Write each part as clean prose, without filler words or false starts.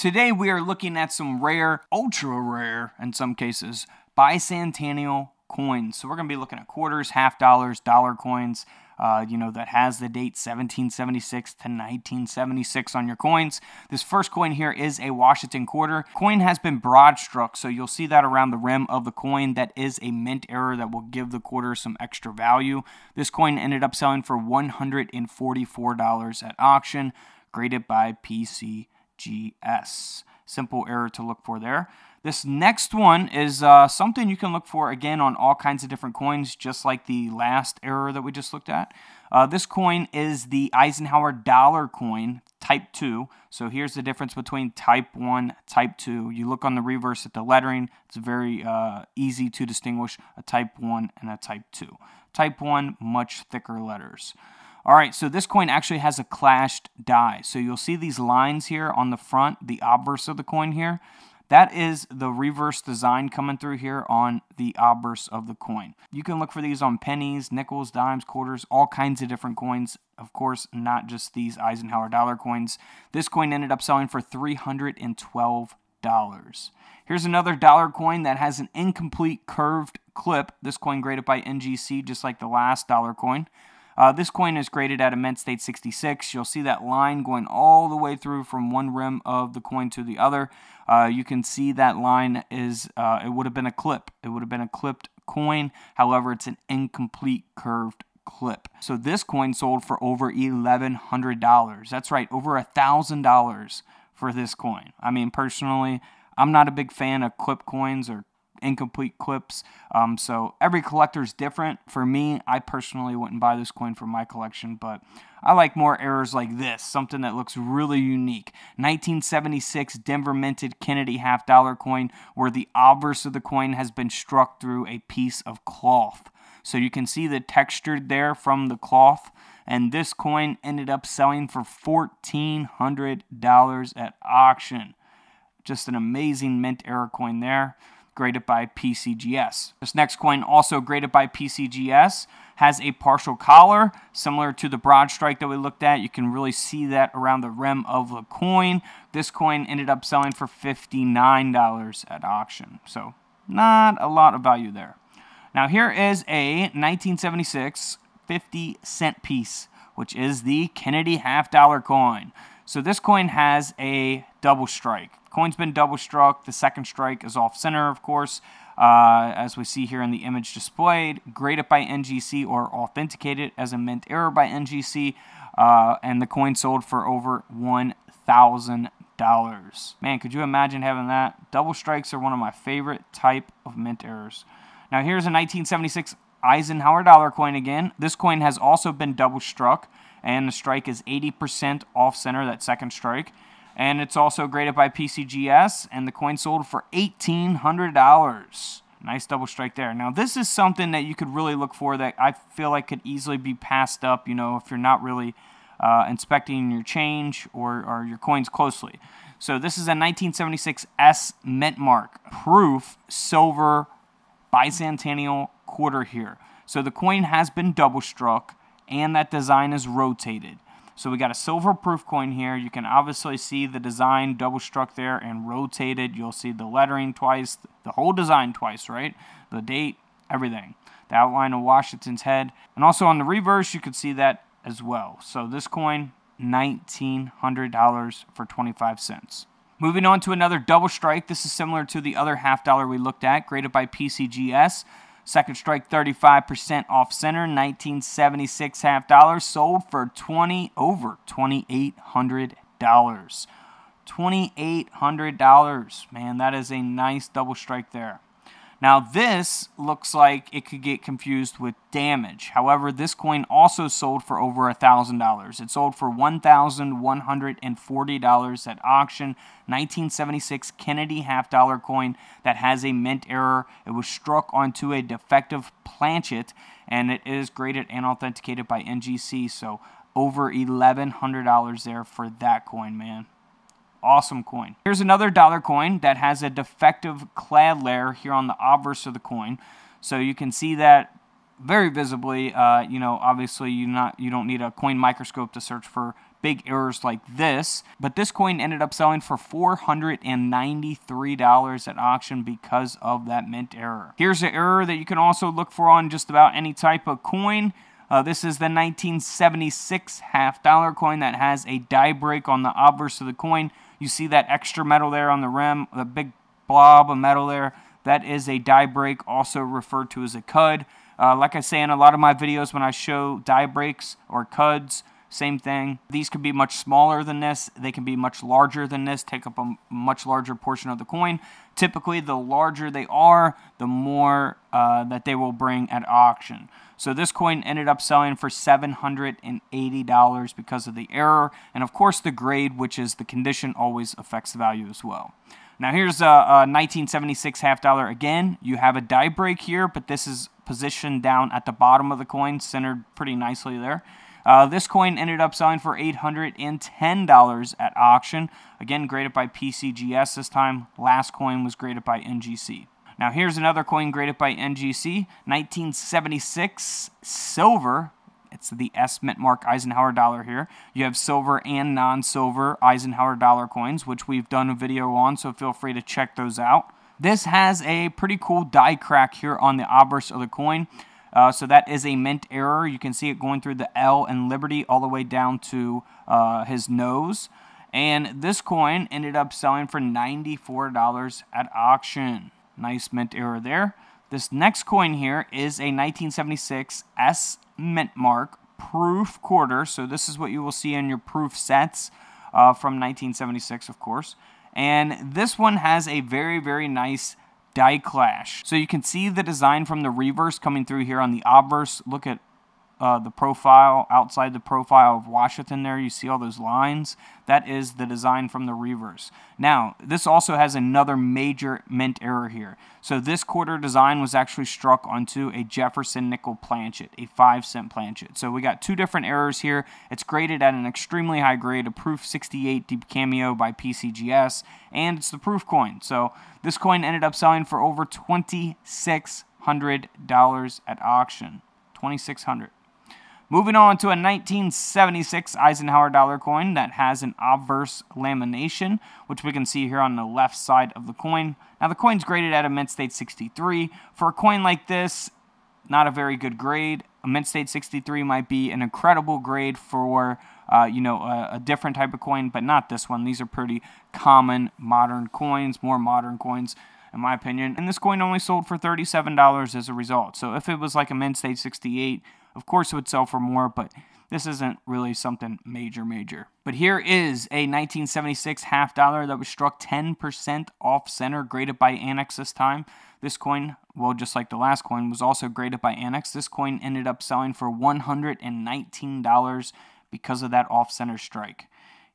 Today we are looking at some rare, ultra rare in some cases, bicentennial coins. So we're going to be looking at quarters, half dollars, dollar coins, that has the date 1776 to 1976 on your coins. This first coin here is a Washington quarter. Coin has been broad struck, so you'll see that around the rim of the coin. That is a mint error that will give the quarter some extra value. This coin ended up selling for $144 at auction, graded by PCGS. Simple error to look for there. This next one is something you can look for again on all kinds of different coins, just like the last error that we just looked at. This coin is the Eisenhower dollar coin, type 2. So here's the difference between type 1, type 2. You look on the reverse at the lettering. It's very easy to distinguish a type 1 and a type 2. Type 1, much thicker letters. All right, so this coin actually has a clashed die. So you'll see these lines here on the front, the obverse of the coin here. That is the reverse design coming through here on the obverse of the coin. You can look for these on pennies, nickels, dimes, quarters, all kinds of different coins. Of course, not just these Eisenhower dollar coins. This coin ended up selling for $312. Here's another dollar coin that has an incomplete curved clip. This coin graded by NGC, just like the last dollar coin. This coin is graded at a mint state 66. You'll see that line going all the way through from one rim of the coin to the other. You can see that line is, it would have been a clip. It would have been a clipped coin. However, it's an incomplete curved clip. So this coin sold for over $1,100. That's right, over $1,000 for this coin. I mean, personally, I'm not a big fan of clip coins or incomplete clips, so every collector is different. For me, I personally wouldn't buy this coin for my collection, but I like more errors like this, something that looks really unique. 1976 Denver minted Kennedy half dollar coin, where the obverse of the coin has been struck through a piece of cloth. So you can see the texture there from the cloth, and this coin ended up selling for $1,400 at auction. Just an amazing mint error coin there, graded by PCGS. This next coin, also graded by PCGS, has a partial collar, similar to the broad strike that we looked at. You can really see that around the rim of the coin. This coin ended up selling for $59 at auction, so not a lot of value there. Now here is a 1976 50-cent piece, which is the Kennedy half dollar coin. So this coin has a double strike. Coin's been double struck. The second strike is off center, of course, as we see here in the image displayed. Graded by NGC or authenticated as a mint error by NGC, and the coin sold for over $1,000. Man, could you imagine having that? Double strikes are one of my favorite type of mint errors. Now here's a 1976 Eisenhower dollar coin again. This coin has also been double struck, and the strike is 80% off center, that second strike. And it's also graded by PCGS, and the coin sold for $1,800. Nice double strike there. Now, this is something that you could really look for that I feel like could easily be passed up, if you're not really inspecting your change or your coins closely. So this is a 1976 S mint mark proof silver bicentennial quarter here. So the coin has been double struck, and that design is rotated. So we got a silver proof coin here. You can obviously see the design double struck there and rotated. You'll see the lettering twice, the whole design twice, right? The date, everything. The outline of Washington's head. And also on the reverse, you could see that as well. So this coin, $1,900 for 25 cents. Moving on to another double strike. This is similar to the other half dollar we looked at, graded by PCGS. Second strike, 35% off center, 1976 half dollars, sold for over $2,800. $2,800, man, that is a nice double strike there. Now this looks like it could get confused with damage. However, this coin also sold for over $1,000. It sold for $1,140 at auction. 1976 Kennedy half dollar coin that has a mint error. It was struck onto a defective planchet, and it is graded and authenticated by NGC. So over $1,100 there for that coin, man. Awesome coin. Here's another dollar coin that has a defective clad layer here on the obverse of the coin. So you can see that very visibly. Obviously you don't need a coin microscope to search for big errors like this. But this coin ended up selling for $493 at auction because of that mint error. Here's an error that you can also look for on just about any type of coin. This is the 1976 half-dollar coin that has a die break on the obverse of the coin. You see that extra metal there on the rim, the big blob of metal there. That is a die break, also referred to as a cud. Like I say in a lot of my videos when I show die breaks or cuds, same thing. These can be much smaller than this. They can be much larger than this, take up a much larger portion of the coin. Typically, the larger they are, the more that they will bring at auction. So this coin ended up selling for $780 because of the error. And of course, the grade, which is the condition, always affects the value as well. Now here's a 1976 half-dollar. Again, you have a die break here, but this is positioned down at the bottom of the coin, centered pretty nicely there. This coin ended up selling for $810 at auction. Again, graded by PCGS this time. Last coin was graded by NGC. Now here's another coin graded by NGC, 1976 silver. It's the S mint mark Eisenhower dollar here. You have silver and non-silver Eisenhower dollar coins, which we've done a video on, so feel free to check those out. This has a pretty cool die crack here on the obverse of the coin. So that is a mint error. You can see it going through the L and Liberty all the way down to his nose. And this coin ended up selling for $94 at auction. Nice mint error there. This next coin here is a 1976 S mint mark proof quarter. So this is what you will see in your proof sets from 1976, of course. And this one has a very, very nice die clash. So you can see the design from the reverse coming through here on the obverse. Look at the profile, outside the profile of Washington there. You see all those lines? That is the design from the reverse. Now, this also has another major mint error here. So this quarter design was actually struck onto a Jefferson nickel planchet, a 5-cent planchet. So we got two different errors here. It's graded at an extremely high grade, a proof 68 deep cameo by PCGS, and it's the proof coin. So this coin ended up selling for over $2,600 at auction. $2,600. Moving on to a 1976 Eisenhower dollar coin that has an obverse lamination, which we can see here on the left side of the coin. Now the coin's graded at a mint state 63. For a coin like this, not a very good grade. A mint state 63 might be an incredible grade for a different type of coin, but not this one. These are pretty common modern coins, more modern coins in my opinion. And this coin only sold for $37 as a result. So if it was like a mint state 68, of course it would sell for more, but this isn't really something major. But here is a 1976 half dollar that was struck 10% off center, graded by Annex this time. This coin, well, just like the last coin, was also graded by Annex. This coin ended up selling for $119 because of that off center strike.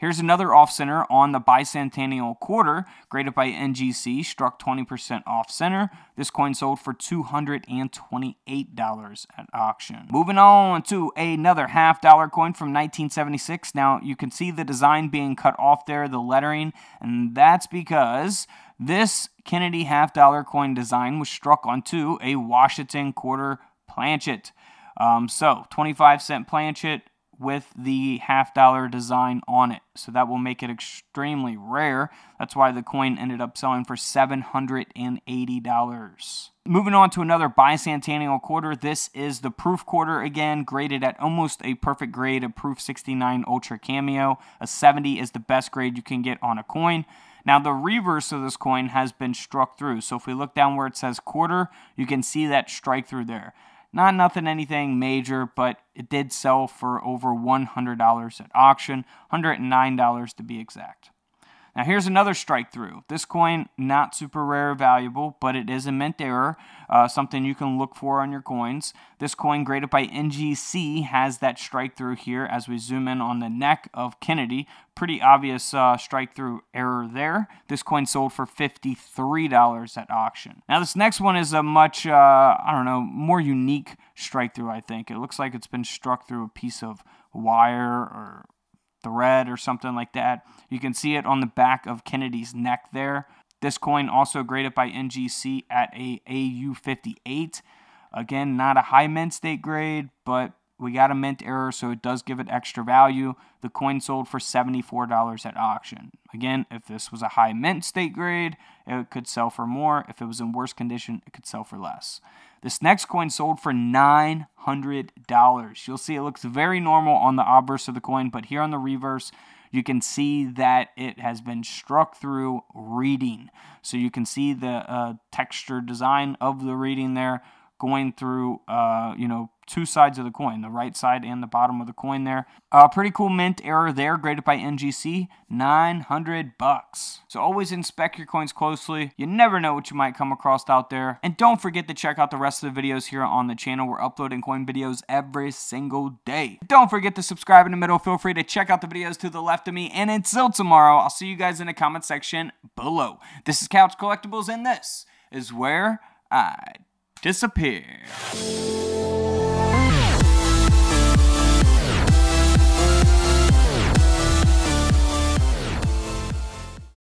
Here's another off-center on the Bicentennial quarter, graded by NGC, struck 20% off-center. This coin sold for $228 at auction. Moving on to another half-dollar coin from 1976. Now, you can see the design being cut off there, the lettering, and that's because this Kennedy half-dollar coin design was struck onto a Washington quarter planchet. So, 25-cent planchet with the half-dollar design on it. So that will make it extremely rare. That's why the coin ended up selling for $780. Moving on to another Bicentennial quarter. This is the proof quarter again, graded at almost a perfect grade, a proof 69 Ultra Cameo. A 70 is the best grade you can get on a coin. Now the reverse of this coin has been struck through. So if we look down where it says quarter, you can see that strike through there. Not anything major, but it did sell for over $100 at auction, $109 to be exact. Now here's another strike through. This coin, not super rare or valuable, but it is a mint error, something you can look for on your coins. This coin, graded by NGC, has that strike through here as we zoom in on the neck of Kennedy. Pretty obvious strike through error there. This coin sold for $53 at auction. Now this next one is a much, more unique strike through, I think. It looks like it's been struck through a piece of wire or thread or something like that. You can see it on the back of Kennedy's neck there. This coin also graded by NGC at a AU58. Again, not a high mint state grade, but we got a mint error, so it does give it extra value. The coin sold for $74 at auction. Again, if this was a high mint state grade, it could sell for more. If it was in worse condition, it could sell for less. This next coin sold for $900. You'll see it looks very normal on the obverse of the coin, but here on the reverse, you can see that it has been struck through reading. So you can see the texture design of the reading there going through, two sides of the coin, the right side and the bottom of the coin there. Pretty cool mint error there, graded by NGC, $900. So always inspect your coins closely. You never know what you might come across out there. And don't forget to check out the rest of the videos here on the channel. We're uploading coin videos every single day. Don't forget to subscribe in the middle. Feel free to check out the videos to the left of me. And until tomorrow, I'll see you guys in the comment section below. This is Couch Collectibles, and this is where I disappear.